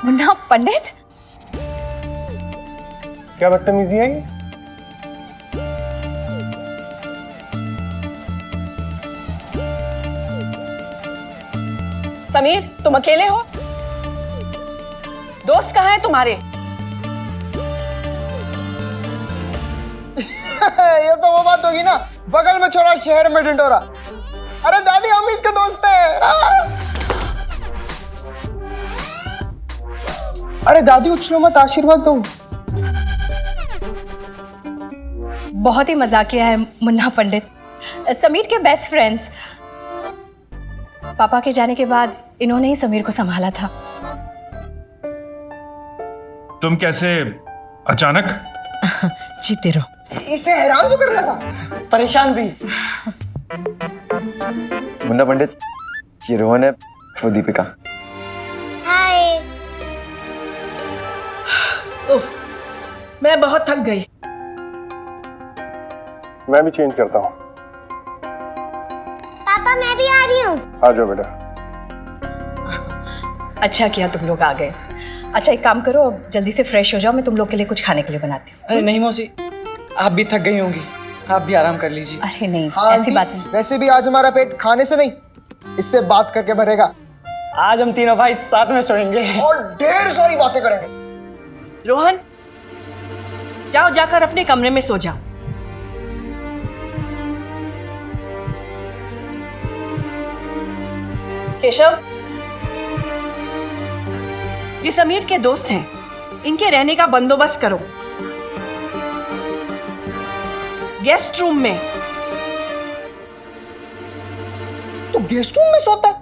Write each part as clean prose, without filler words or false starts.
मुन्ना पंडित, क्या बदतमीजी है ये? समीर, तुम अकेले हो? दोस्त कहाँ हैं तुम्हारे? ये तो वो बात होगी ना, बगल में छोड़ा शहर में ढिंडोरा। अरे दादी, हम इसके दोस्त हैं। अरे दादी, उछलो मत, आशीर्वाद दो। बहुत ही मजाकिया है मुन्ना पंडित। समीर के बेस्ट फ्रेंड्स। पापा के जाने के बाद इन्होंने ही समीर को संभाला था। तुम कैसे अचानक? जीते रहो। इसे हैरान तो कर रहा था, परेशान भी। मुन्ना पंडित, ये रोहन है, वो दीपिका। हाय। उफ, मैं बहुत थक गई। मैं भी चेंज करता हूँ। पापा, मैं भी आ रही हूँ। आ जाओ बेटा। अच्छा किया तुम लोग आ गए। अच्छा, एक काम करो, अब जल्दी से फ्रेश हो जाओ, मैं तुम लोग के लिए कुछ खाने के लिए बनाती हूँ। अरे नहीं मौसी, आप भी थक गई होंगी, आप भी आराम कर लीजिए। अरे नहीं, हाँ, ऐसी बात नहीं। वैसे भी आज हमारा पेट खाने से नहीं, इससे बात करके भरेगा। आज हम तीनों भाई साथ में सोएंगे और ढेर सारी बातें करेंगे। रोहन, जाओ, जाकर अपने कमरे में सो जाओ। केशव, ये समीर के दोस्त हैं, इनके रहने का बंदोबस्त करो। गेस्ट रूम में। तू गेस्ट रूम में सोता है?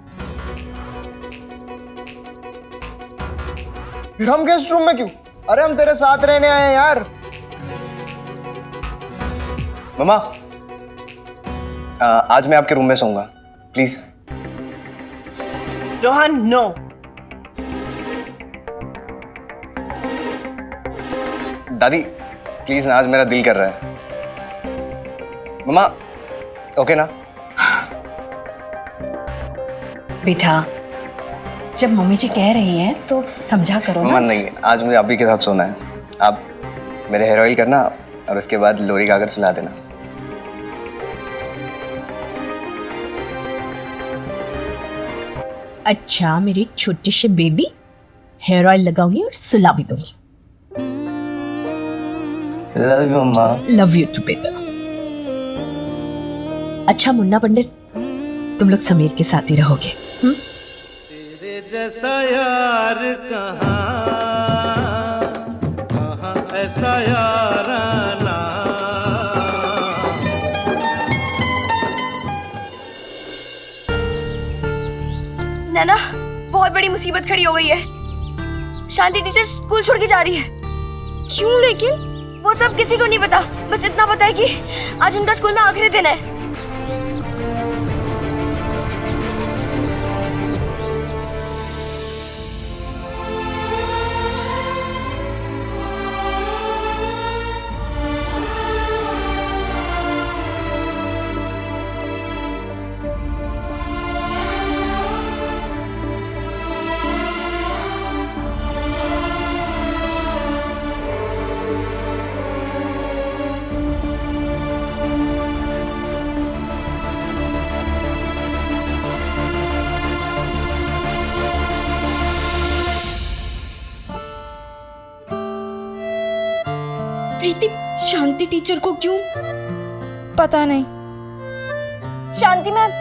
फिर हम गेस्ट रूम में क्यों? अरे हम तेरे साथ रहने आए हैं यार। मम्मा, आज मैं आपके रूम में सोऊंगा, प्लीज। रोहन, नो। दादी प्लीज ना, आज मेरा दिल कर रहा है। मम्मा, ओके ना? बेटा, जब मम्मी जी कह रही हैं तो समझा करो मम्मा ना। नहीं, आज मुझे आप ही के साथ सोना है। आप मेरे हेयर ऑयल करना और उसके बाद लोरी गाकर सुला देना। अच्छा, मेरी छोटी सी बेबी, हेयर ऑयल लगाऊंगी और सुला भी दूंगी। Love you mamma. Love you too बेटा। अच्छा मुन्ना पंडित, तुम लोग समीर के साथ ही रहोगे? तेरे जैसा यार कहाँ ऐसा याराना। नैना, बहुत बड़ी मुसीबत खड़ी हो गई है। शांति टीचर स्कूल छोड़ के जा रही है। क्यों लेकिन? वो सब किसी को नहीं पता, बस इतना पता है कि आज उनका स्कूल में आखिरी दिन है। प्रीति, शांति टीचर को क्यों? पता नहीं। शांति मैम,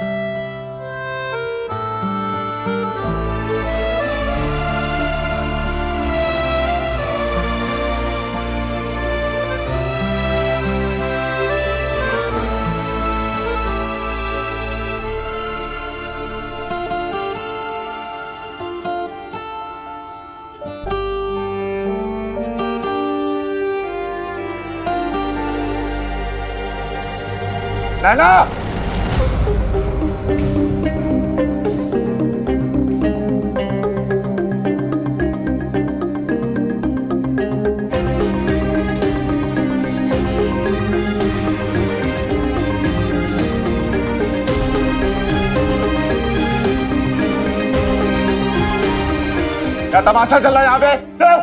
नैना, क्या तमाशा चल रहा है यहाँ पे? चलो।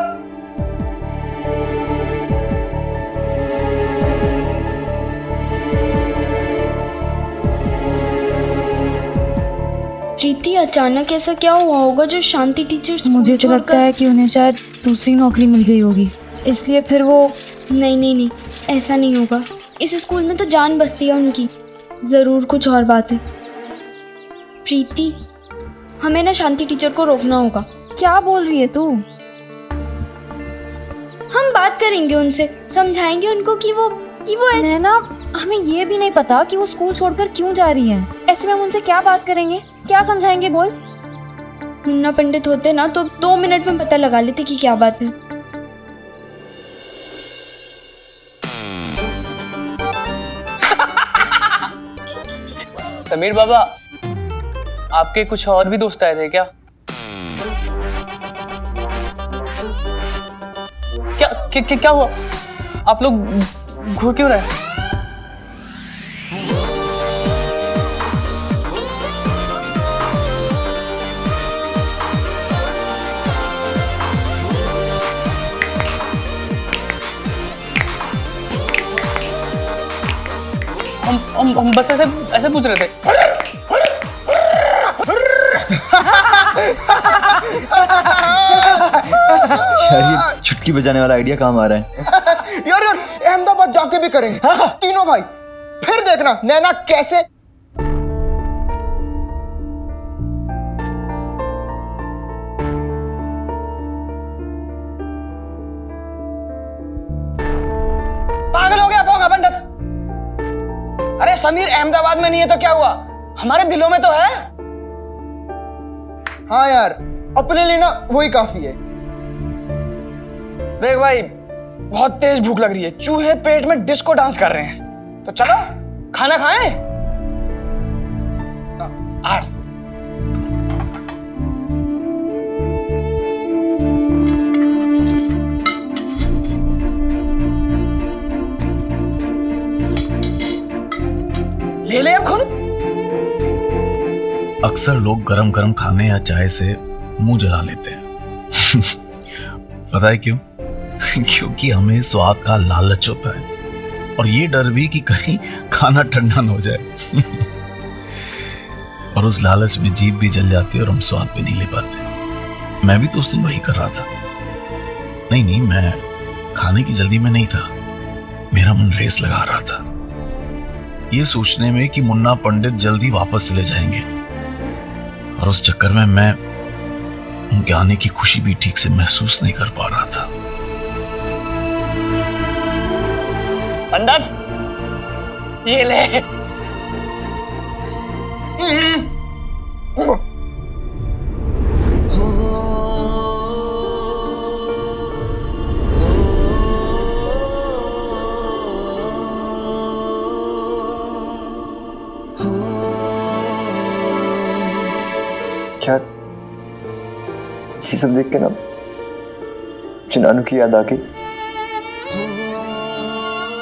प्रीति, अचानक ऐसा क्या हुआ होगा जो शांति टीचर मुझे तो लगता है कि उन्हें शायद दूसरी नौकरी मिल गई होगी, इसलिए फिर वो। नहीं, ऐसा नहीं होगा। इस स्कूल में तो जान बसती है उनकी। ज़रूर कुछ और बात है। प्रीति, हमें ना शांति टीचर को रोकना होगा। क्या बोल रही है तू? हम बात करेंगे उनसे, समझाएंगे उनको कि वो नैना, हमें ये भी नहीं पता कि वो स्कूल छोड़कर क्यों जा रही है। ऐसे में हम उनसे क्या बात करेंगे, क्या समझाएंगे? बोल। मुन्ना पंडित होते ना तो 2 मिनट में पता लगा लेते कि क्या बात है। समीर बाबा, आपके कुछ और भी दोस्त आए थे क्या? क्या हुआ? आप लोग घूर क्यों रहे? हम बस ऐसे पूछ रहे थे। यार ये चुटकी बजाने वाला आइडिया काम आ रहा है। यार अहमदाबाद जाके भी करेंगे तीनों भाई। फिर देखना नैना कैसे। पागल हो गया पोंगा पंडित। अरे समीर अहमदाबाद में नहीं है तो क्या हुआ, हमारे दिलों में तो है। हाँ यार, अपने लिए ना वही काफी है। देख भाई, बहुत तेज भूख लग रही है, चूहे पेट में डिस्को डांस कर रहे हैं, तो चलो खाना खाएं। आ ले अब खुद। अक्सर लोग गरम गरम खाने या चाय से मुंह जला लेते हैं। पता है क्यों? क्योंकि हमें स्वाद का लालच होता है और ये डर भी कि कहीं खाना ठंडा न हो जाए। और उस लालच में जीभ भी जल जाती है और हम स्वाद भी नहीं ले पाते। मैं भी तो उस दिन वही कर रहा था। नहीं, मैं खाने की जल्दी में नहीं था, मेरा मन रेस लगा रहा था, ये सोचने में कि मुन्ना पंडित जल्दी वापस चले जाएंगे। और उस चक्कर में मैं उनके आने की खुशी भी ठीक से महसूस नहीं कर पा रहा था। पंडित, ये ले। क्या ये सब देख के ना चिनानू की याद आ गई।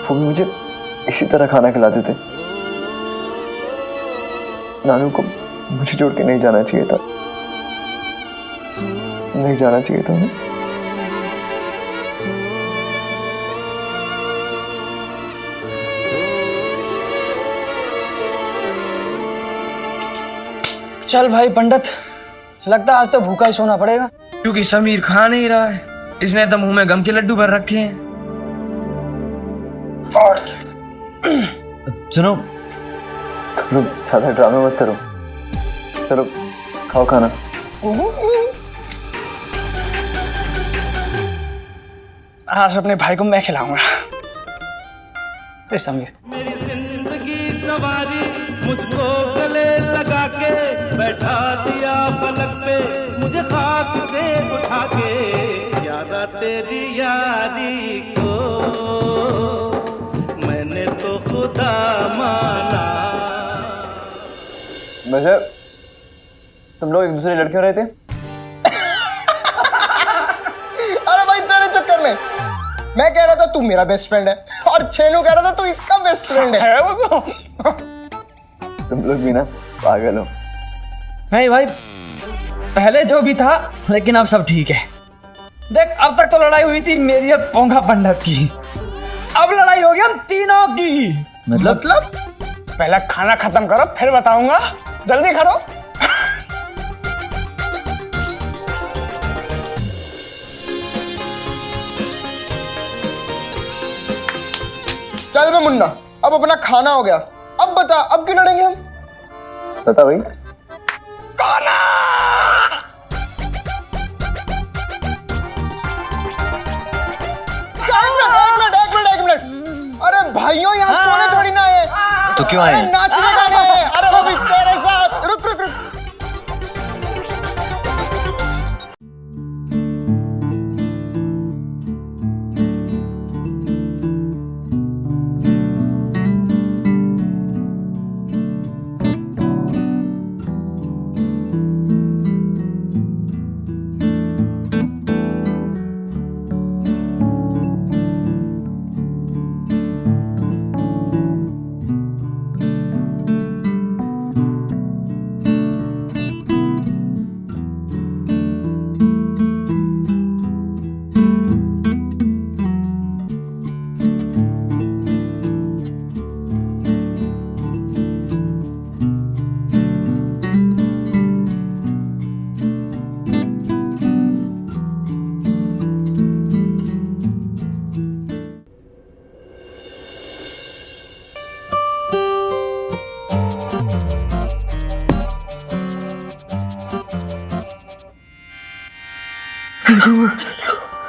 वो भी मुझे इसी तरह खाना खिलाते थे। नानू को मुझे छोड़ के नहीं जाना चाहिए था, नहीं जाना चाहिए था उन्हें। चल भाई पंडित, लगता है आज तो भूखा ही सोना पड़ेगा। क्योंकि समीर खा नहीं रहा है, इसने तो मुंह में गम के लड्डू भर रखे हैं। सुनो, तुम लोग ज्यादा ड्रामा मत करो, चलो खाओ खाना। आज अपने भाई को मैं खिलाऊंगा। समीर, मेरी जिंदगी सवारी, मुझको गले लगा के बैठा दिया पलक पे, मुझे खाक से उठा के यादा तेरी यारी को मैंने तो खुदा माना। वैसे तुम लोग एक दूसरे लड़ क्यों रहे थे? अरे भाई तेरे चक्कर में। मैं कह रहा था तू मेरा बेस्ट फ्रेंड है और छेनू कह रहा था तू इसका बेस्ट फ्रेंड है। तुम लोग भी ना पागल हो। नहीं भाई, पहले जो भी था, लेकिन अब सब ठीक है। देख, अब तक तो लड़ाई हुई थी मेरी और पोंगा पंडित की, अब लड़ाई होगी हम तीनों की। मतलब पहले खाना खत्म करो, फिर बताऊंगा। जल्दी करो। चल बे मुन्ना, अब अपना खाना हो गया, अब बता अब क्यों लड़ेंगे हम? बता भाई। एक मिनट। अरे भाइयों, यहाँ सोने थोड़ी ना आए, तो क्यों आए? नाचने गाने आए। अरे वो भी तेरे साथ। रुक रुक रुक।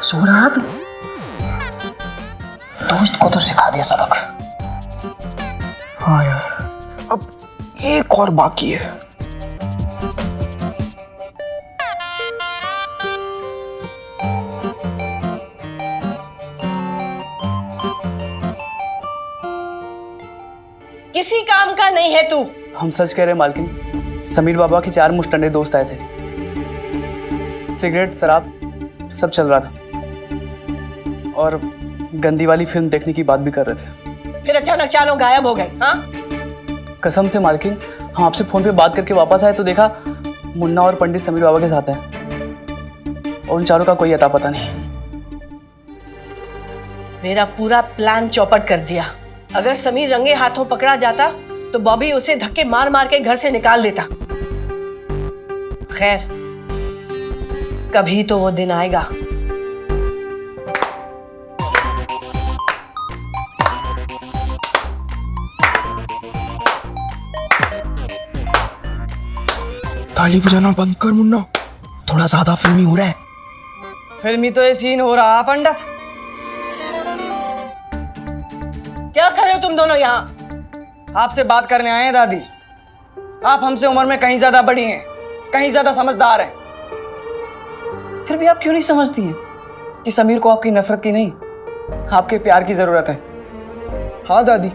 सो रहा तू? दोस्त को तो सिखा दिया सबक। हाँ यार, अब एक और बाकी है। किसी काम का नहीं है तू। हम सच कह रहे हैं मालकिन, समीर बाबा के 4 मुश्तंडे दोस्त आए थे, सिगरेट शराब सब चल रहा था और गंदी वाली फिल्म देखने की बात भी कर रहे थे। फिर अचानक चारों गायब हो गए। हाँ, कसम से मालकिन, हम आपसे फोन पे बात करके वापस आए तो देखा मुन्ना और पंडित समीर बाबा के साथ है और उन चारों का कोई अता पता नहीं। मेरा पूरा प्लान चौपट कर दिया। अगर समीर रंगे हाथों पकड़ा जाता तो बॉबी उसे धक्के मार मार के घर से निकाल देता। खैर, कभी तो वो दिन आएगा। ताली बजाना बंद कर मुन्ना, थोड़ा ज्यादा फिल्मी हो रहा है। फिल्मी तो ये सीन हो रहा पंडित। क्या कर रहे हो तुम दोनों यहाँ? आपसे बात करने आए हैं दादी। आप हमसे उम्र में कहीं ज्यादा बड़ी हैं, कहीं ज्यादा समझदार हैं। फिर भी आप क्यों नहीं समझती हैं कि समीर को आपकी नफरत की नहीं, आपके प्यार की जरूरत है। हाँ दादी,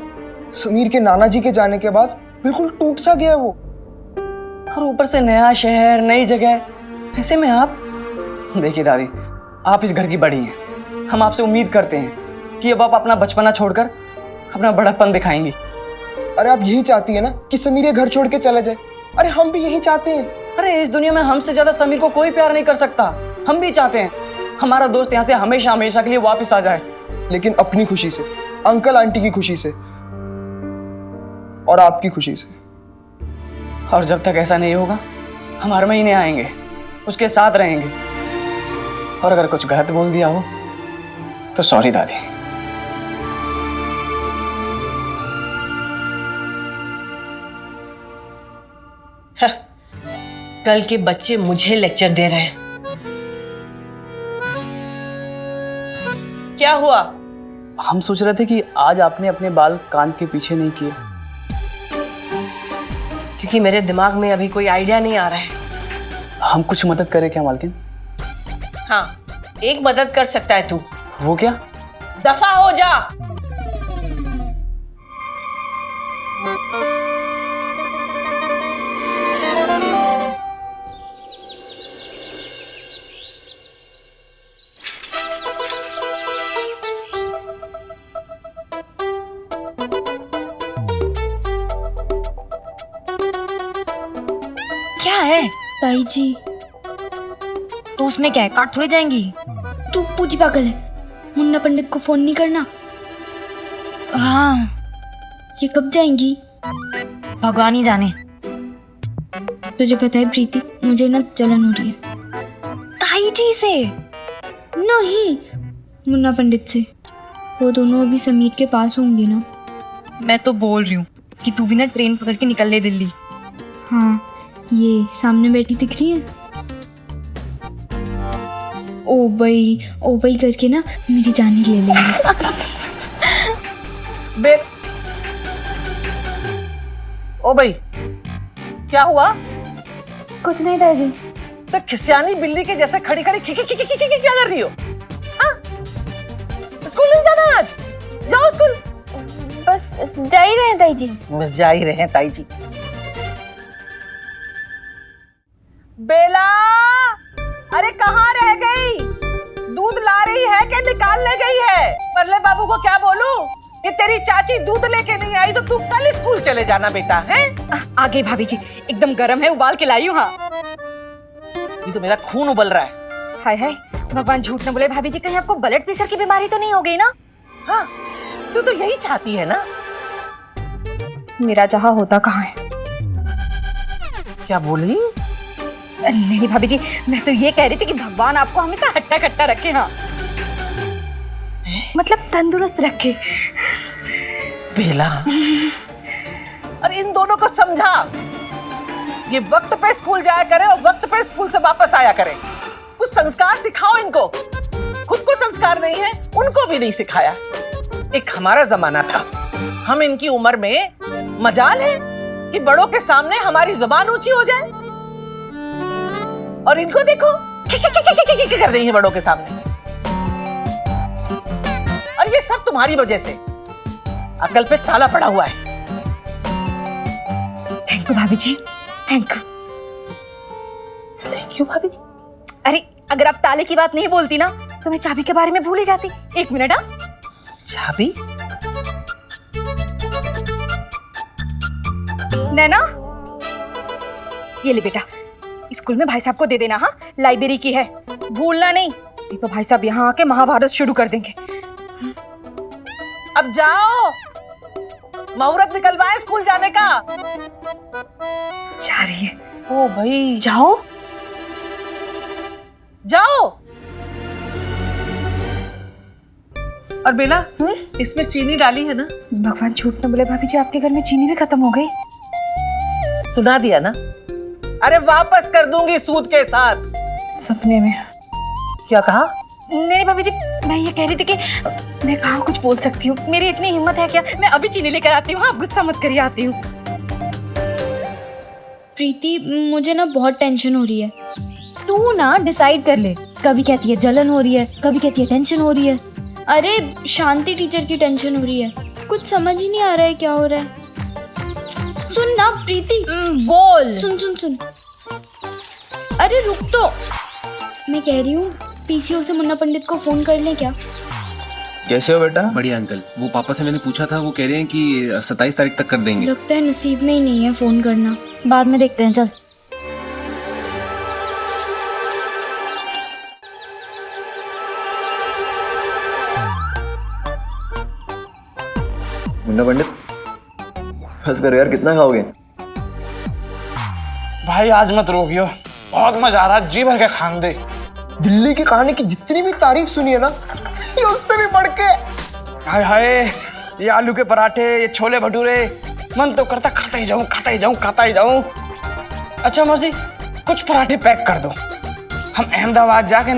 समीर के नाना जी के जाने के बाद बिल्कुल टूट सा गया है वो। और ऊपर से नया शहर, नई जगह, ऐसे में आप। देखिए दादी, आप इस घर की बड़ी हैं। हम आपसे उम्मीद करते हैं कि अब आप अपना बचपना छोड़कर अपना बड़ापन दिखाएंगी। अरे आप यही चाहती है ना कि समीर ये घर छोड़ के चला जाए? अरे हम भी यही चाहते हैं। अरे इस दुनिया में हमसे ज्यादा समीर को कोई प्यार नहीं कर सकता। हम भी चाहते हैं हमारा दोस्त यहाँ से हमेशा हमेशा के लिए वापस आ जाए, लेकिन अपनी खुशी से, अंकल आंटी की खुशी से और आपकी खुशी से। और जब तक ऐसा नहीं होगा, हम हर महीने आएंगे, उसके साथ रहेंगे। और अगर कुछ गलत बोल दिया हो तो सॉरी दादी। कल के बच्चे मुझे लेक्चर दे रहे हैं। क्या हुआ? हम सोच रहे थे कि आज आपने अपने बाल कान के पीछे नहीं किए, क्योंकि मेरे दिमाग में अभी कोई आइडिया नहीं आ रहा है। हम कुछ मदद करें क्या मालकिन? हाँ, एक मदद कर सकता है तू। वो क्या? दफा हो जा। क्या है? ताई जी, तो उसमें क्या है, काट थोड़ी जाएंगी। तू पूजी पागल है, मुन्ना पंडित को फोन नहीं करना। हाँ, ये कब जाएंगी भगवान ही जाने। तुझे पता है प्रीति, मुझे ना जलन हो रही है। ताई जी से नहीं, मुन्ना पंडित से। वो दोनों अभी समीर के पास होंगे ना। मैं तो बोल रही हूँ कि तू भी ना ट्रेन पकड़ के निकल ले दिल्ली। हाँ, ये सामने बैठी दिख रही है, ओ भाई करके ना मेरी जान ही ले लेंगे। ओ भाई, क्या हुआ? कुछ नहीं ताई जी। तो खिसियानी बिल्ली के जैसे खड़ी खड़ी खी क्या कर रही हो? हाँ? स्कूल नहीं जाना आज? जाओ स्कूल। बस जा ही रहे हैं ताई जी। बस जा ही रहे हैं ताई जी। बेला, अरे कहाँ रह गई? दूध ला रही है कि निकालने गई है? परले बाबू को क्या बोलूं कि तेरी चाची दूध लेके नहीं आई तो तू कल स्कूल चले जाना बेटा, है? आगे भाभी जी, एकदम गर्म है, उबाल के लाई हूँ। हाँ, ये तो मेरा खून उबल रहा है। हाय हाय, भगवान झूठ न बोले भाभी जी, कहीं आपको ब्लड प्रेशर की बीमारी तो नहीं हो गई ना? हाँ, तू तो यही चाहती है ना? मेरा जहाँ होता कहाँ है? क्या बोली? नहीं भाभी जी, मैं तो ये कह रही थी कि भगवान आपको हमेशा हट्टा कट्टा रखे। हाँ, मतलब तंदुरुस्त रखे। बेला, अरे इन दोनों को समझा, ये वक्त पे स्कूल जाया करे और वक्त पे स्कूल से वापस आया करे। कुछ संस्कार सिखाओ इनको। खुद को संस्कार नहीं है, उनको भी नहीं सिखाया। एक हमारा जमाना था, हम इनकी उम्र में मजाल है कि बड़ों के सामने हमारी जुबान ऊंची हो जाए, और इनको देखो कर रही है बड़ों के सामने। और ये सब तुम्हारी वजह से अकल पे ताला पड़ा हुआ है। थैंक यू भाभी जी, थैंक यू भाभी जी। अरे अगर आप ताले की बात नहीं बोलती ना तो मैं चाबी के बारे में भूल ही जाती। एक मिनट। हाँ, चाबी? नैना, ये ले बेटा, स्कूल में भाई साहब को दे देना। हाँ, लाइब्रेरी की है, भूलना नहीं। नहीं तो भाई साहब यहाँ आके महाभारत शुरू कर देंगे। अब जाओ, मुहूर्त निकलवाए स्कूल जाने का। जा रही है। ओ भाई, जाओ जाओ। और बेला, इसमें चीनी डाली है ना? भगवान झूठ न बोले भाभी जी, आपके घर में चीनी भी खत्म हो गई। सुना दिया ना? अरे वापस कर दूंगी सूद के साथ। सपने में। क्या कहा? नहीं भाभी जी, मैं ये कह रही थी कि मैं कहाँ कुछ बोल सकती हूँ, मेरी इतनी हिम्मत है क्या? मैं अभी चीनी लेकर आती हूँ। हाँ, गुस्सा मत करिए, आती हूँ। प्रीति, मुझे ना बहुत टेंशन हो रही है। तू ना डिसाइड कर ले, कभी कहती है जलन हो रही है, कभी कहती है टेंशन हो रही है। अरे शांति टीचर की टेंशन हो रही है, कुछ समझ ही नहीं आ रहा है क्या हो रहा है। सुन ना प्रीति, बोल। सुन सुन सुन, अरे रुक तो, मैं कह रही हूँ पीसीओ से मुन्ना पंडित को फोन कर ले क्या? कैसे हो बेटा? बढ़िया अंकल, वो पापा से मैंने पूछा था, वो कह रहे हैं कि 27 तारीख तक कर देंगे। लगता है नसीब में ही नहीं है फोन करना, बाद में देखते हैं। चल। मुन्ना पंडित, बस करो यार, कितना खाओगे? भाई आज मत रोकियो, बहुत मजा आ रहा, जी भर के खान दे। दिल्ली की कहानी की जितनी भी तारीफ सुनी है ना, ये उससे भी बढ़ के। हाय हाय, ये आलू के पराठे, ये छोले भटूरे, मन तो करता खाता ही जाऊं, खाता ही जाऊं, खाता ही जाऊं। अच्छा मौसी, कुछ पराठे पैक कर दो, हम अहमदाबाद जाके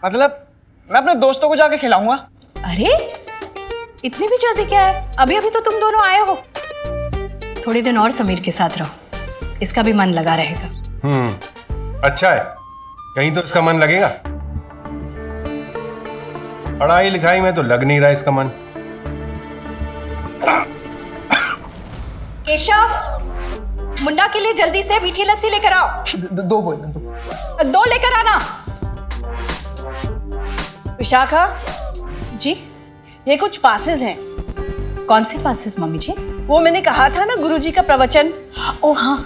मतलब मैं अपने दोस्तों को जाके खिलाऊंगा। अरे इतनी भी जल्दी क्या है? अभी अभी तो तुम दोनों आए हो। थोड़े दिन और समीर के साथ रहो, इसका भी मन लगा रहेगा। अच्छा है, कहीं तो इसका मन लगेगा। पढ़ाई लिखाई में तो लग नहीं रहा इसका मन। केशव, मुन्ना के लिए जल्दी से मीठी लस्सी लेकर आओ। दो बोल दो। 2 लेकर आना। विशाखा जी, ये कुछ पासेस हैं। कौन से पासेस मम्मी जी? वो मैंने कहा था ना, गुरुजी का प्रवचन। ओ हाँ,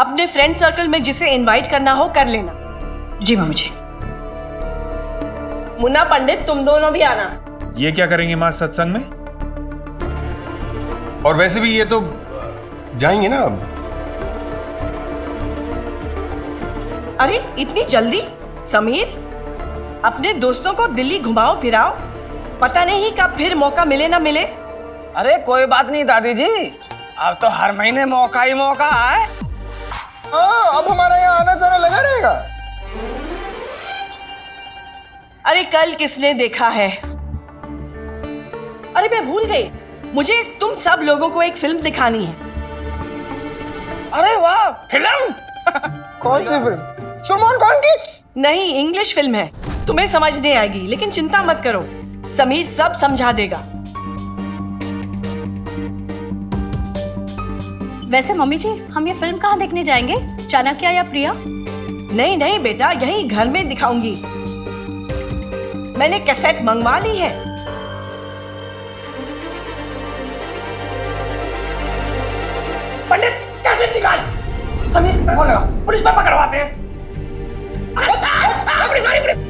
अपने फ्रेंड सर्कल में जिसे इनवाइट करना हो कर लेना। जी मम्मी जी। मुन्ना पंडित तुम दोनों भी आना। ये क्या करेंगे माँ सत्संग में? और वैसे भी ये तो जाएंगे ना अब। अरे इतनी जल्दी? समीर, अपने दोस्तों को दिल्ली घुमाओ फिराओ, पता नहीं कब फिर मौका मिले ना मिले। अरे कोई बात नहीं दादी जी, अब तो हर महीने मौका ही मौका है। हाँ, अब हमारा यहाँ आना जाना लगा रहेगा। अरे कल किसने देखा है? अरे मैं भूल गई, मुझे तुम सब लोगों को एक फिल्म दिखानी है। अरे वाह, फिल्म? कौन सी फिल्म? सलमान खान की? नहीं, इंग्लिश फिल्म है, तुम्हें समझ नहीं आएगी, लेकिन चिंता मत करो, समीर सब समझा देगा। वैसे मम्मी जी, हम ये फिल्म कहाँ देखने जाएंगे? चाणक्य या प्रिया? नहीं नहीं बेटा, यहीं घर में दिखाऊंगी। मैंने कैसेट मंगवा ली है। पंडित कैसे निकाल? समीर पे फोन लगा, पुलिस में पकड़वाते हैं। पुलिस आ रही, पुलिस।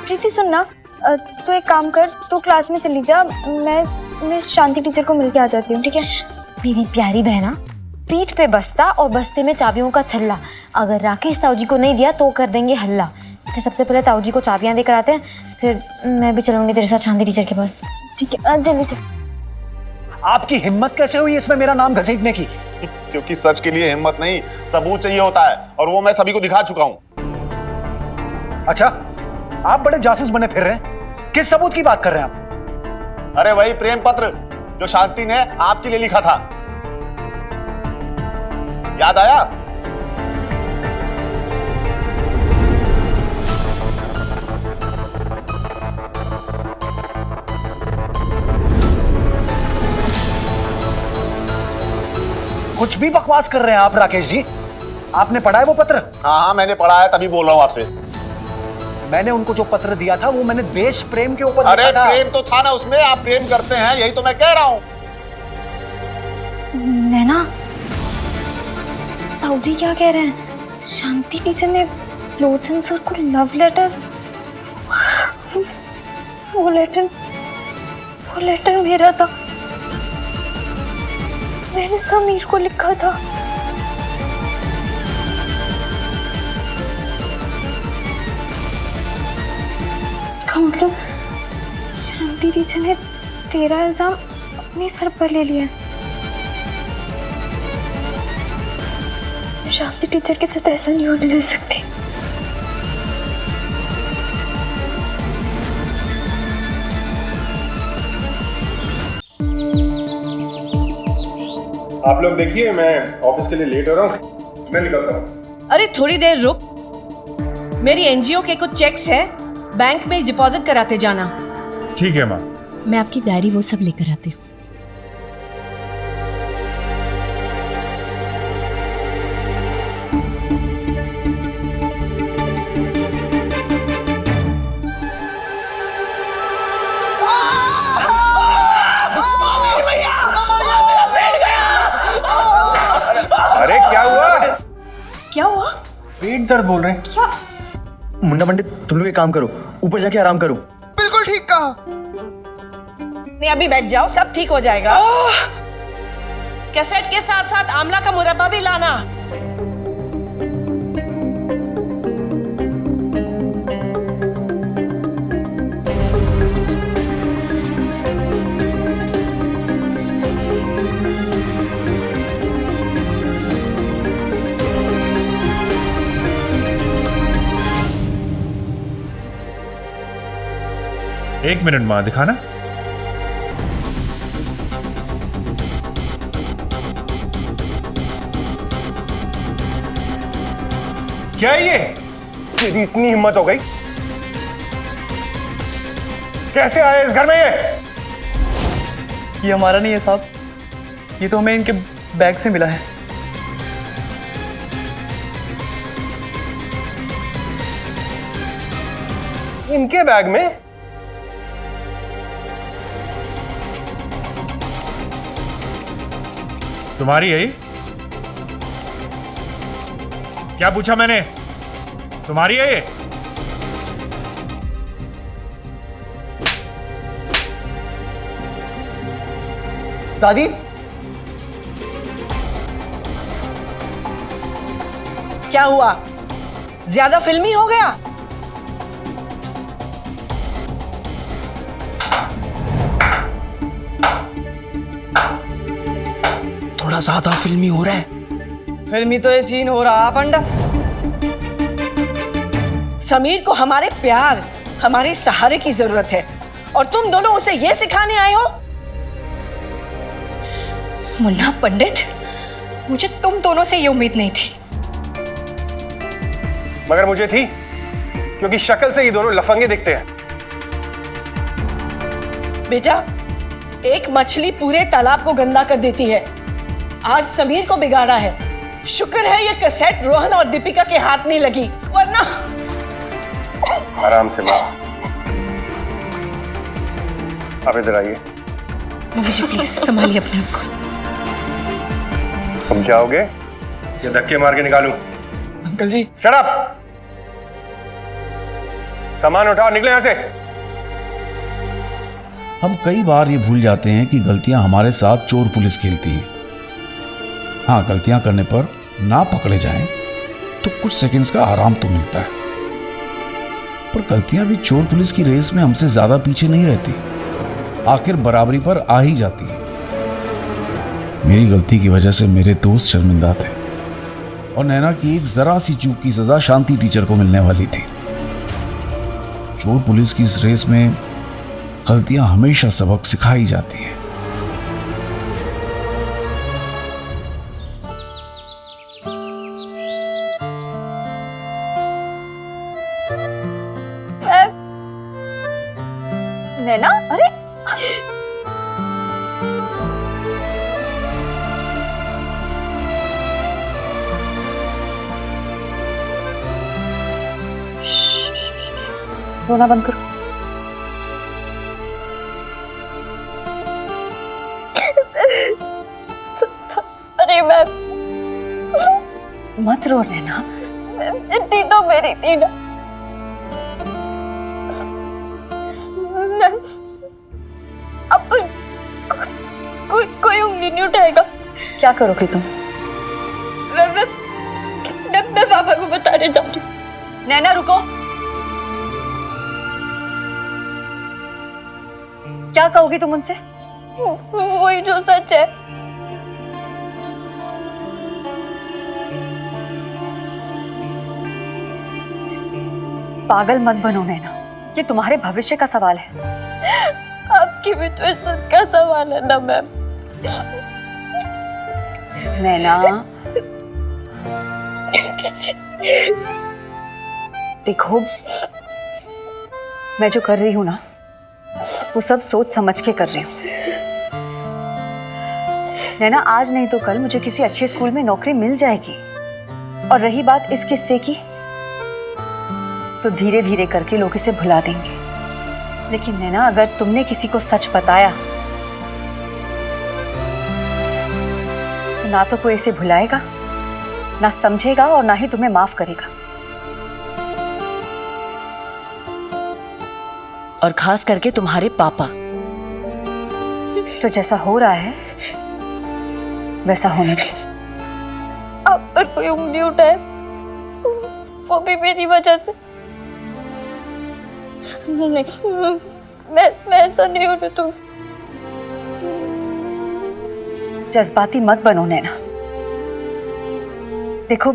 प्रीति सुनना, तू एक काम कर, तू क्लास में चली जा, मैं शांति टीचर को मिलके आ जाती हूँ, ठीक है? मेरी प्यारी बहना, पीठ पे बस्ता और बस्ते में चाबियों का छल्ला। अगर राकेश ताऊ जी को नहीं दिया तो कर देंगे हल्ला। इससे सबसे पहले ताऊ जी को चाबियां देकर आते हैं, फिर मैं भी चलूंगी तेरे साथ शांति टीचर के पास, ठीक है? जल्दी चल। आपकी हिम्मत कैसे हुई इसमें मेरा नाम घसीटने की? क्योंकि सच के लिए हिम्मत नहीं, सबूत चाहिए होता है, और वो मैं सभी को दिखा चुका हूं। अच्छा, आप बड़े जासूस बने फिर रहे हैं। किस सबूत की बात कर रहे हैं आप? अरे वही प्रेम पत्र जो शांति ने आपके लिए लिखा था, याद आया? कुछ भी बकवास कर रहे हैं आप राकेश जी। आपने पढ़ा है वो पत्र? हाँ, मैंने पढ़ा है, तभी बोल रहा हूं आपसे। मैंने उनको जो पत्र दिया था वो मैंने देश प्रेम के ऊपर अरे लिखा था। प्रेम तो था ना उसमें, आप प्रेम करते हैं, यही तो मैं कह रहा हूं। नैना, ताऊ जी क्या कह रहे हैं? शांति टीचर ने लोचन सर को लव लेटर, वो लेटर मेरा था, मैंने समीर को लिखा था। इसका मतलब शांति टीचर ने तेरा इल्जाम अपने सर पर ले लिया। शांति टीचर के साथ ऐसा नहीं होने दे सकती। आप लोग देखिए, मैं ऑफिस के लिए लेट हो रहा हूँ, मैं निकलता हूँ। अरे थोड़ी देर रुक, मेरी एनजीओ के कुछ चेक्स हैं, बैंक में डिपॉजिट कराते जाना। ठीक है माँ। मैं आपकी डायरी वो सब लेकर आती हूँ। अरे क्या हुआ? क्या हुआ? पेट दर्द बोल रहे हैं। क्या? मुन्ना पंडित, तुम लोग एक काम करो, ऊपर जाके आराम करो। बिल्कुल ठीक कहा। नहीं, अभी बैठ जाओ, सब ठीक हो जाएगा। कैसेट के साथ साथ आंवला का मुरब्बा भी लाना। एक मिनट माँ, दिखाना। क्या है ये? तेरी इतनी हिम्मत हो गई? कैसे आए इस घर में ये हमारा नहीं है साहब, ये तो हमें इनके बैग से मिला है। इनके बैग में? तुम्हारी है ये? क्या पूछा मैंने? तुम्हारी है ये? दादी, क्या हुआ? ज्यादा फिल्मी हो गया? थोड़ा ज्यादा फिल्मी हो रहा है। फिल्मी तो ये सीन हो रहा पंडित। समीर को हमारे प्यार, हमारे सहारे की जरूरत है और तुम दोनों उसे ये सिखाने आए हो? मुन्ना पंडित, मुझे तुम दोनों से ये उम्मीद नहीं थी। मगर मुझे थी, क्योंकि शक्ल से ये दोनों लफंगे दिखते हैं। बेटा, एक मछली पूरे तालाब को गंदा कर देती है। आज समीर को बिगाड़ा है। शुक्र है ये कैसेट रोहन और दीपिका के हाथ नहीं लगी, वरना। आराम से माँ, आप इधर आइए। मम्मी जी प्लीज संभालिए अपने आप को। तुम जाओगे या धक्के मार के निकालूं? अंकल जी। Shut up! सामान उठाओ, निकले यहां से। हम कई बार ये भूल जाते हैं कि गलतियां हमारे साथ चोर पुलिस खेलती है। हाँ, गलतियां करने पर ना पकड़े जाएं तो कुछ सेकंड्स का आराम तो मिलता है, पर गलतियां भी चोर पुलिस की रेस में हमसे ज्यादा पीछे नहीं रहती, आखिर बराबरी पर आ ही जाती है। मेरी गलती की वजह से मेरे दोस्त शर्मिंदा थे और नैना की एक जरा सी चूक की सजा शांति टीचर को मिलने वाली थी। चोर पुलिस की इस रेस में गलतियां हमेशा सबक सिखाई जाती हैं। नैना, अरे रोना बंद करो। अरे मैम, मत रो नैना। जिद्दी तो मेरी थी ना। मैम, अब कोई उंगली नहीं उठाएगा। क्या करोगे तुम? मैं पापा को बताने जा रही हूँ। नैना रुको। क्या कहोगी तुम उनसे? वही जो सच है। पागल मत बनो नैना, ये तुम्हारे भविष्य का सवाल है। आपकी भी तो इज्जत का सवाल है ना मैम। नैना, देखो, मैं जो कर रही हूँ ना, वो सब सोच समझ के कर रही हूँ। नैना, आज नहीं तो कल मुझे किसी अच्छे स्कूल में नौकरी मिल जाएगी। और रही बात इस किस्से की, तो धीरे धीरे करके लोग इसे भुला देंगे। लेकिन नैना, अगर तुमने किसी को सच बताया तो ना तो कोई इसे भुलाएगा, ना समझेगा और ना ही तुम्हें माफ करेगा। और खास करके तुम्हारे पापा। तो जैसा हो रहा है वैसा होने दो। आप पर कोई उंगली उठाए वो भी मेरी वजह से। नहीं, मैं ऐसा नहीं होने दूंगी। जज्बाती मत बनो नैना। देखो,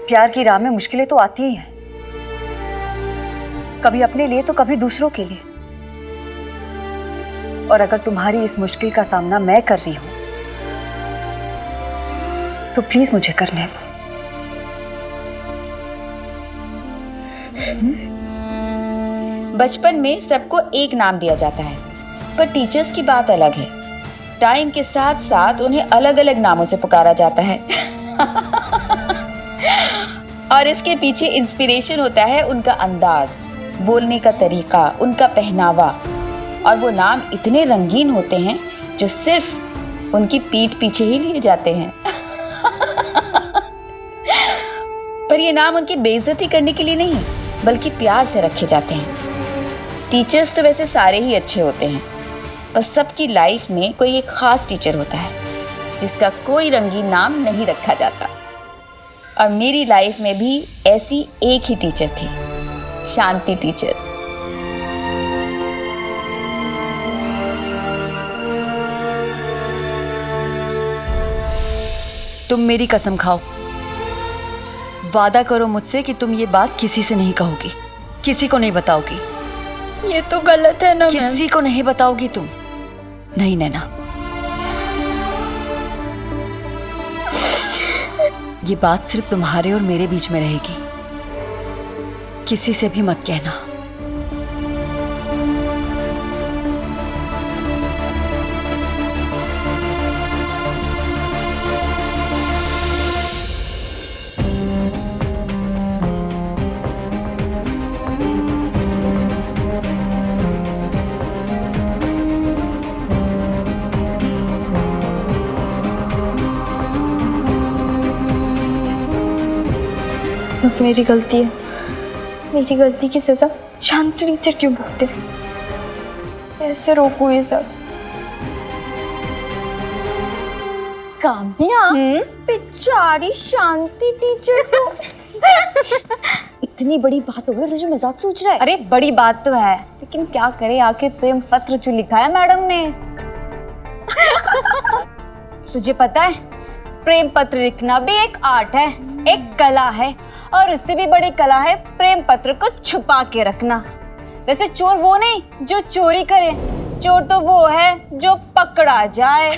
प्यार की राह में मुश्किलें तो आती ही हैं, कभी अपने लिए तो कभी दूसरों के लिए। और अगर तुम्हारी इस मुश्किल का सामना मैं कर रही हूं तो प्लीज मुझे करने दो। बचपन में सबको एक नाम दिया जाता है, पर टीचर्स की बात अलग है। टाइम के साथ साथ उन्हें अलग अलग नामों से पुकारा जाता है। और इसके पीछे इंस्पिरेशन होता है उनका अंदाज, बोलने का तरीका, उनका पहनावा, और वो नाम इतने रंगीन होते हैं जो सिर्फ उनकी पीठ पीछे ही लिए जाते हैं। पर ये नाम उनकी बेइज्जती करने के लिए नहीं, बल्कि प्यार से रखे जाते हैं। टीचर्स तो वैसे सारे ही अच्छे होते हैं, पर सबकी लाइफ में कोई एक खास टीचर होता है जिसका कोई रंगीन नाम नहीं रखा जाता। और मेरी लाइफ में भी ऐसी एक ही टीचर थी, शांति टीचर। तुम मेरी कसम खाओ, वादा करो मुझसे कि तुम ये बात किसी से नहीं कहोगी, किसी को नहीं बताओगी। ये तो गलत है ना। किसी को नहीं बताओगी तुम? नहीं नैना, ये बात सिर्फ तुम्हारे और मेरे बीच में रहेगी, किसी से भी मत कहना। सब मेरी गलती है। मेरी गलती की सजा शांति टीचर क्यों भुगते? कैसे रोकूं ये सब? काम्या, बेचारी शांति टीचर तो इतनी बड़ी बात हो गई, तुझे मजाक सोच रहा है? अरे बड़ी बात तो है, लेकिन क्या करे, आखिर प्रेम पत्र जो लिखा है मैडम ने। तुझे पता है, प्रेम पत्र लिखना भी एक आर्ट है, एक कला है, और उससे भी बड़ी कला है प्रेम पत्र को छुपा के रखना। वैसे चोर वो नहीं जो चोरी करे, चोर तो वो है जो पकड़ा जाए।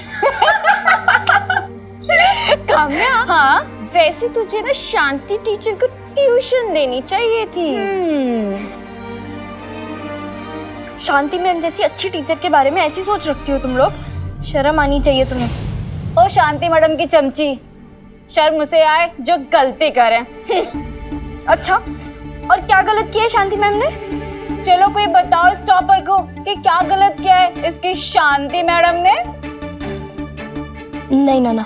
काम्या, हाँ, वैसे तुझे ना शांति टीचर को ट्यूशन देनी चाहिए थी। शांति मैम जैसी अच्छी टीचर के बारे में ऐसी सोच रखती हो तुम लोग? शर्म आनी चाहिए तुम्हें। ओ शांति मैडम की चमची, शर्म उसे आए जो गलती करे। अच्छा, और क्या गलत किया है शांति मैम ने? चलो कोई बताओ इस टॉपर को कि क्या गलत किया है इसकी शांति मैडम ने? नहीं नाना,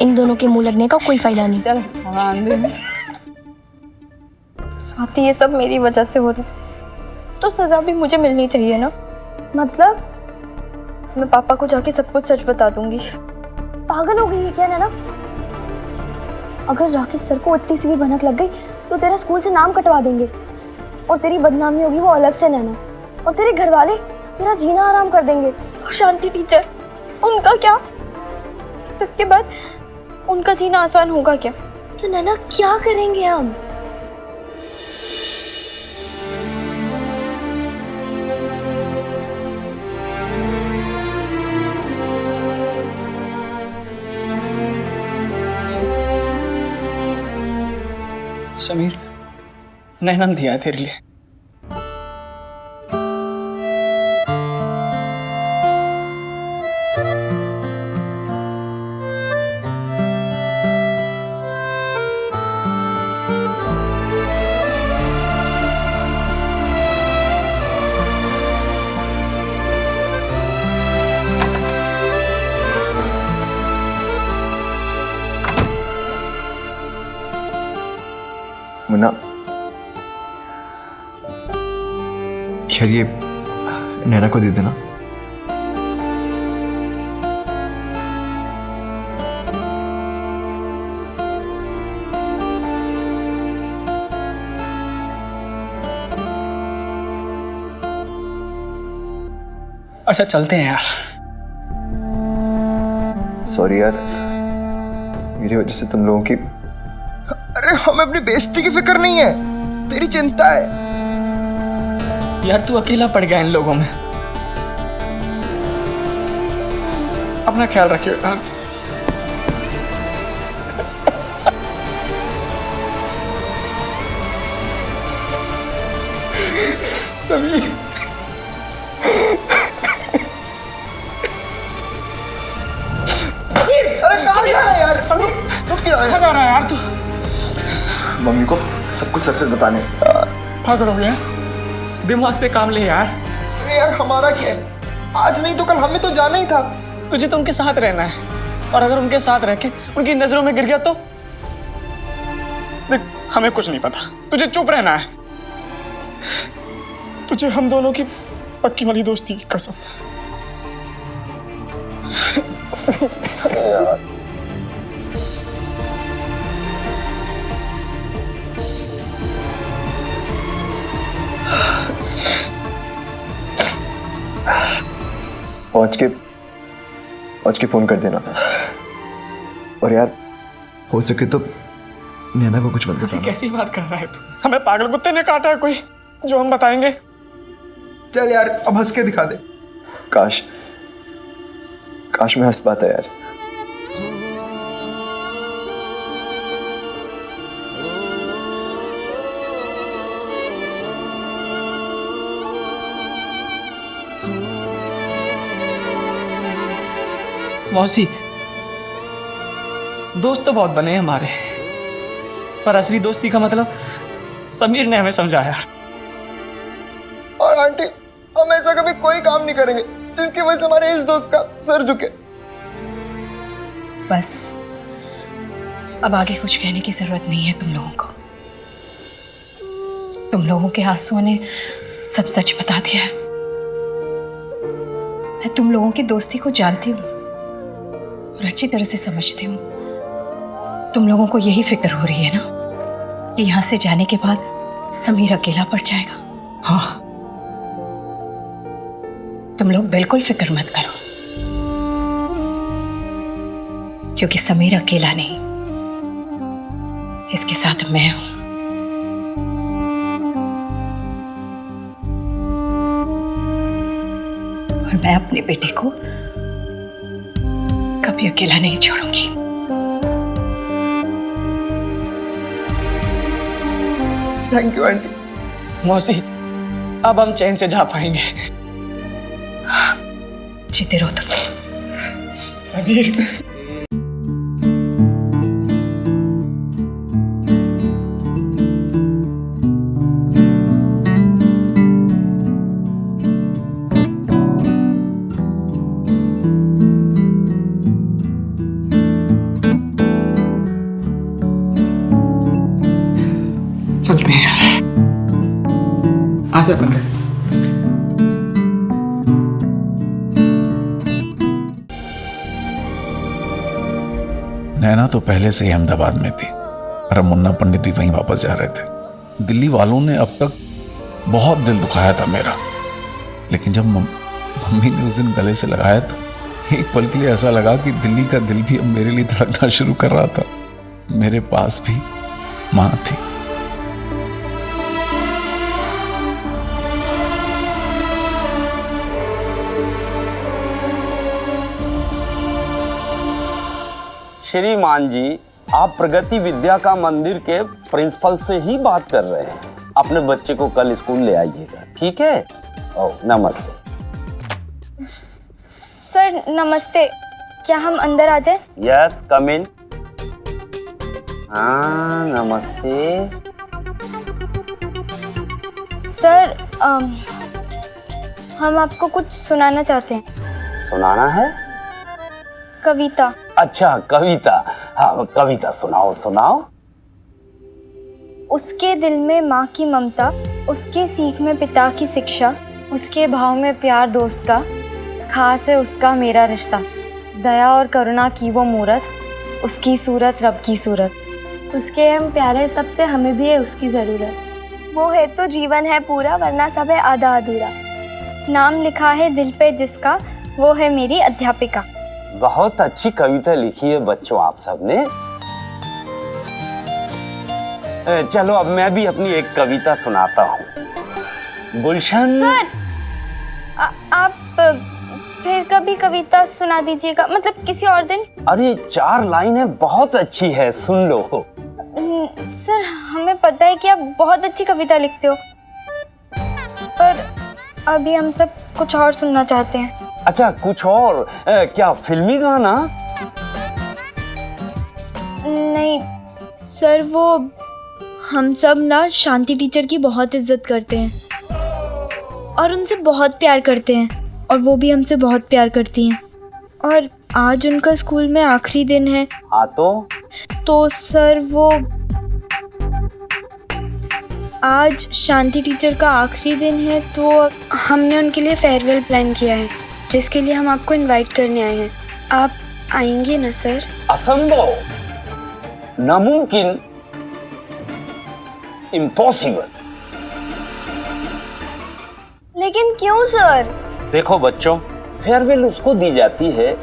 इन दोनों के मुंह लगने का कोई फायदा नहीं। चल स्वाति, ये सब मेरी वजह से हो रहा है, तो सजा भी मुझे मिलनी चाहिए ना? मतलब मैं पापा को जाके सब कुछ सच बता दूंगी। पागल हो गई है क्या नैना? अगर राकेश सर को इतनी सी भी भनक लग गई तो तेरा स्कूल से नाम कटवा देंगे, और तेरी बदनामी होगी वो अलग से नैना, और तेरे घर वाले तेरा जीना आराम कर देंगे। और शांति टीचर, उनका क्या? सबके बाद उनका जीना आसान होगा क्या? तो नैना क्या करेंगे हम? समीर, नैना ने दिया है तेरे लिए। मुन्ना, यार ये नैना को दे देना। अच्छा चलते हैं यार। सॉरी यार, मेरी वजह से तुम लोगों की। अरे हमें अपनी बेइज्जती की फिक्र नहीं है, तेरी चिंता है। यार तू अकेला पड़ गया इन लोगों में। अपना ख्याल रखियो यार। समीर, अरे कहाँ जा रहा है यार? कहाँ जा रहा है यार तू? मम्मी को सब कुछ सच सच बताने। पागल हो गया? दिमाग से काम ले यार। अरे यार हमारा क्या है, आज नहीं तो कल हमें तो जाना ही था। तुझे तो उनके साथ रहना है, और अगर उनके साथ रह के उनकी नजरों में गिर गया तो देख, हमें कुछ नहीं पता, तुझे चुप रहना है। तुझे हम दोनों की पक्की वाली दोस्ती की कसम। पहुंच के फोन कर देना। और यार हो सके तो नैना को कुछ मत बताना। कैसी बात कर रहा है तू? हमें पागल कुत्ते ने काटा है कोई जो हम बताएंगे? चल यार अब हंस के दिखा दे। काश मैं हंस पाता यार। मौसी, दोस्त तो बहुत बने हैं हमारे, पर असली दोस्ती का मतलब समीर ने हमें समझाया। और आंटी हम ऐसा कभी कोई काम नहीं करेंगे जिसकी वजह से हमारे इस दोस्त का सर झुके। बस अब आगे कुछ कहने की जरूरत नहीं है तुम लोगों को। तुम लोगों के आंसुओं ने सब सच बता दिया है। मैं तुम लोगों की दोस्ती को जानती हूँ और अच्छी तरह से समझती हूँ। तुम लोगों को यही फिक्र हो रही है ना कि यहाँ से जाने के बाद समीर अकेला पड़ जाएगा। हाँ, तुम लोग बिल्कुल फिक्र मत करो, क्योंकि समीर अकेला नहीं, इसके साथ मैं हूं। और मैं अपने बेटे को कभी अकेला नहीं छोड़ूंगी। Thank you aunty. मौसी, अब हम चैन से जा पाएंगे। जीते रहो तुम। समीर, चलते हैं। आजा बंदे। नैना तो पहले से ही अहमदाबाद में थी और अब मुन्ना पंडित भी वहीं वापस जा रहे थे। दिल्ली वालों ने अब तक बहुत दिल दुखाया था मेरा, लेकिन जब मम्मी ने उस दिन गले से लगाया तो एक पल के लिए ऐसा लगा कि दिल्ली का दिल भी अब मेरे लिए धड़कना शुरू कर रहा था। मेरे पास भी माँ थी। श्रीमान जी, आप प्रगति विद्या का मंदिर के प्रिंसिपल से ही बात कर रहे हैं। अपने बच्चे को कल स्कूल ले आइएगा, ठीक है? ओह, नमस्ते। सर नमस्ते, क्या हम अंदर आ जाएं? यस, कम इन। हाँ, नमस्ते। सर हम आपको कुछ सुनाना चाहते हैं। सुनाना है? कविता। अच्छा, कविता। हाँ, कविता सुनाओ सुनाओ। उसके दिल में माँ की ममता, उसके सीख में पिता की शिक्षा, उसके भाव में प्यार दोस्त का, खास है उसका मेरा रिश्ता। दया और करुणा की वो मूरत, उसकी सूरत रब की सूरत। उसके हम प्यारे सबसे, हमें भी है उसकी ज़रूरत। वो है तो जीवन है पूरा, वरना सब है आधा अधूरा। नाम लिखा है दिल पे जिसका, वो है मेरी अध्यापिका। बहुत अच्छी कविता लिखी है बच्चों आप सबने। चलो अब मैं भी अपनी एक कविता सुनाता हूँ। गुलशन। सर आप फिर कभी कविता सुना दीजिएगा, मतलब किसी और दिन। अरे 4 लाइनें बहुत अच्छी है, सुन लो। सर हमें पता है कि आप बहुत अच्छी कविता लिखते हो, पर अभी हम सब कुछ और सुनना चाहते हैं। अच्छा, कुछ और? क्या फिल्मी गाना? नहीं सर, वो हम सब ना शांति टीचर की बहुत इज्जत करते हैं और उनसे बहुत प्यार करते हैं और वो भी हमसे बहुत प्यार करती हैं। और आज उनका स्कूल में आखिरी दिन है। हाँ तो सर वो आज शांति टीचर का आखिरी दिन है तो हमने उनके लिए फेयरवेल प्लान किया है जिसके लिए हम आपको इनवाइट करने आए हैं। आप आएंगे ना सर? असंभव, नामुमकिन, इम्पॉसिबल। लेकिन क्यों सर? देखो बच्चों, फेयरवेल उसको दी जाती है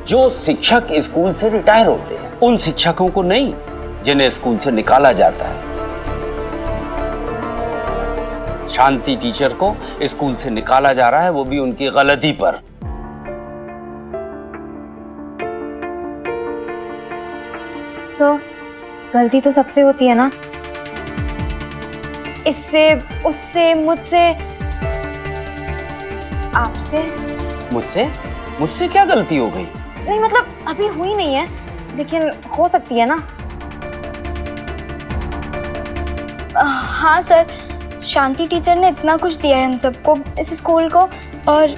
जो शिक्षक स्कूल से रिटायर होते हैं, उन शिक्षकों को नहीं जिन्हें स्कूल से निकाला जाता है। शांति टीचर को स्कूल से निकाला जा रहा है, वो भी उनकी गलती पर। गलती तो सबसे होती है ना, इससे, उससे, मुझसे, आपसे। मुझसे क्या गलती हो गई? नहीं मतलब अभी हुई नहीं है लेकिन हो सकती है ना। हाँ सर, शांति टीचर ने इतना कुछ दिया है हम सबको, इस स्कूल को, और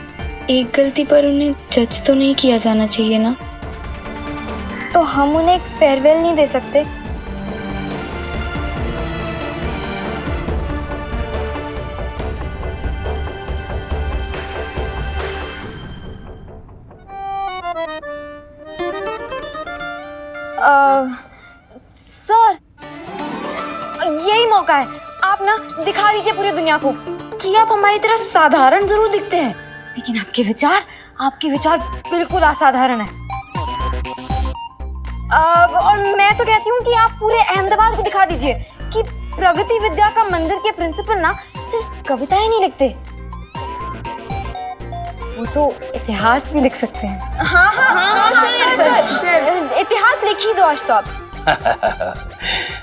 एक गलती पर उन्हें जज तो नहीं किया जाना चाहिए ना। तो हम उन्हें एक फेयरवेल नहीं दे सकते? सर, यही मौका है, आप ना दिखा दीजिए पूरी दुनिया को कि आप हमारी तरह साधारण जरूर दिखते हैं लेकिन आपके विचार बिल्कुल असाधारण है। और मैं तो कहती हूँ कि आप पूरे अहमदाबाद को दिखा दीजिए कि प्रगति विद्या का मंदिर के प्रिंसिपल ना सिर्फ कविताएं नहीं लिखते, वो तो इतिहास भी लिख सकते हैं। हाँ, सर, इतिहास लिख ही दो आज तो आप।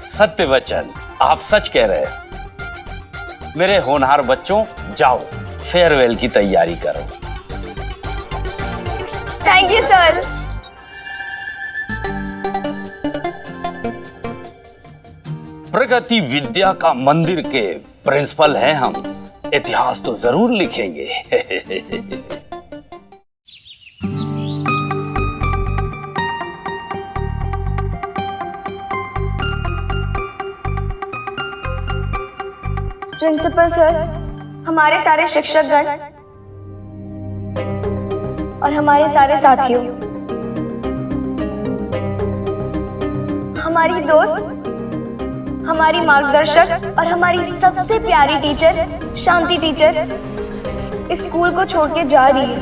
सत्य वचन, आप सच कह रहे हैं। मेरे होनहार बच्चों, जाओ फेयरवेल की तैयारी करो। Thank you sir. प्रगति विद्या का मंदिर के प्रिंसिपल हैं हम, इतिहास तो जरूर लिखेंगे। प्रिंसिपल सर, हमारे सारे शिक्षकगण और हमारे सारे साथियों, हमारी दोस्त, हमारी मार्गदर्शक और हमारी सबसे प्यारी टीचर शांति टीचर इस स्कूल को छोड़ के जा रही है।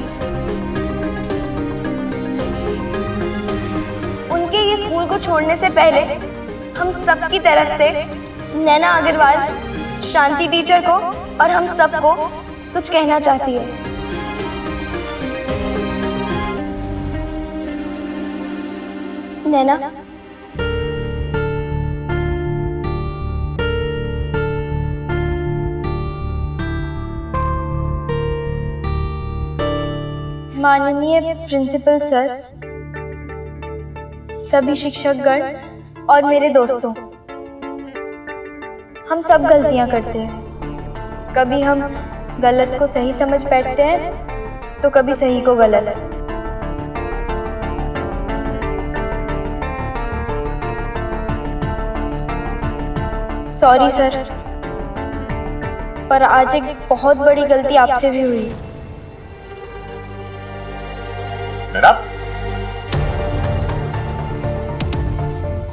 उनके ये स्कूल को छोड़ने से पहले हम सबकी तरफ से नैना अग्रवाल शांति टीचर को और हम सबको कुछ कहना चाहती है। नैना, माननीय प्रिंसिपल सर, सभी शिक्षकगण और मेरे दोस्तों, हम सब गलतियां करते हैं। कभी हम गलत को सही समझ बैठते हैं तो कभी सही को गलत। सॉरी सर, पर आज एक बहुत बड़ी गलती आपसे भी हुई। मैडम,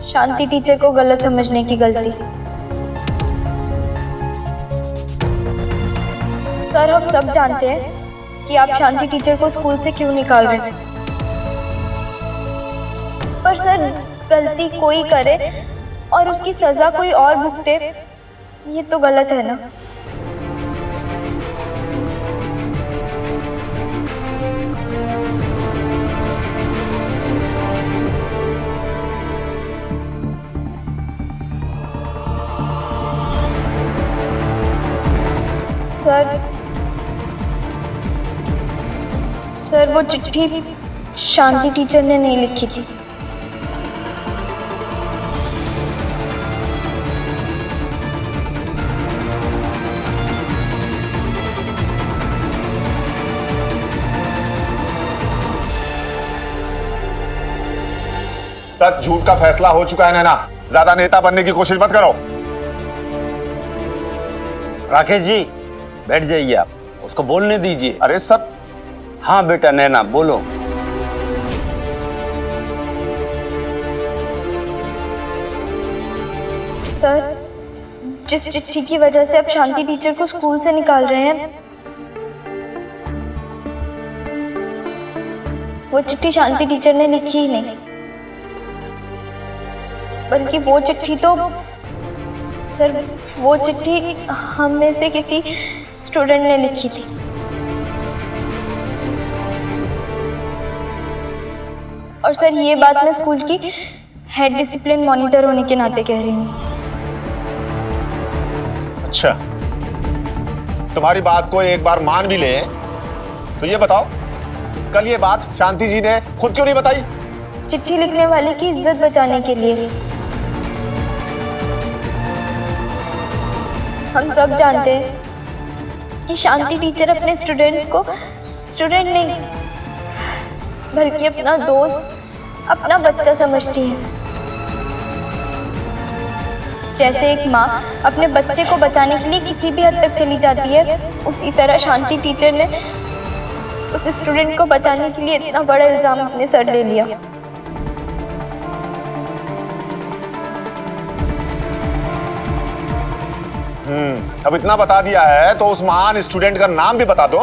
शांति टीचर को गलत समझने की गलती। सर, हम सब जानते हैं कि आप शांति टीचर को स्कूल से क्यों निकाल रहे हैं, पर सर गलती कोई करे और उसकी सजा कोई और भुगते, ये तो गलत है ना। सर, वो चिट्ठी शांति टीचर ने नहीं लिखी थी। तक झूठ का फैसला हो चुका है नैना। ज्यादा नेता बनने की कोशिश मत करो। राकेश जी बैठ जाइए, आप उसको बोलने दीजिए। अरे सब। हाँ बेटा नैना बोलो। सर, जिस चिट्ठी की वजह से आप शांति टीचर को स्कूल से निकाल रहे हैं, वो चिट्ठी शांति टीचर ने लिखी ही नहीं, बल्कि वो चिट्ठी तो सर, वो चिट्ठी हम में से किसी स्टूडेंट ने लिखी थी। और सर, ये बात मैं स्कूल की हेड डिसिप्लिन मॉनिटर होने के नाते कह रही हूँ। अच्छा, तुम्हारी बात को एक बार मान भी ले तो ये बताओ, कल ये बात शांति जी ने खुद क्यों नहीं बताई? चिट्ठी लिखने वाले की इज्जत बचाने के लिए। हम सब जानते हैं कि शांति टीचर अपने स्टूडेंट्स को स्टूडेंट नहीं बल्कि अपना दोस्त, अपना बच्चा समझती है। जैसे एक माँ अपने बच्चे को बचाने के लिए किसी भी हद तक चली जाती है, उसी तरह शांति टीचर ने उस स्टूडेंट को बचाने के लिए इतना बड़ा इल्जाम अपने सर ले लिया। अब इतना बता दिया है तो उस महान स्टूडेंट का नाम भी बता दो।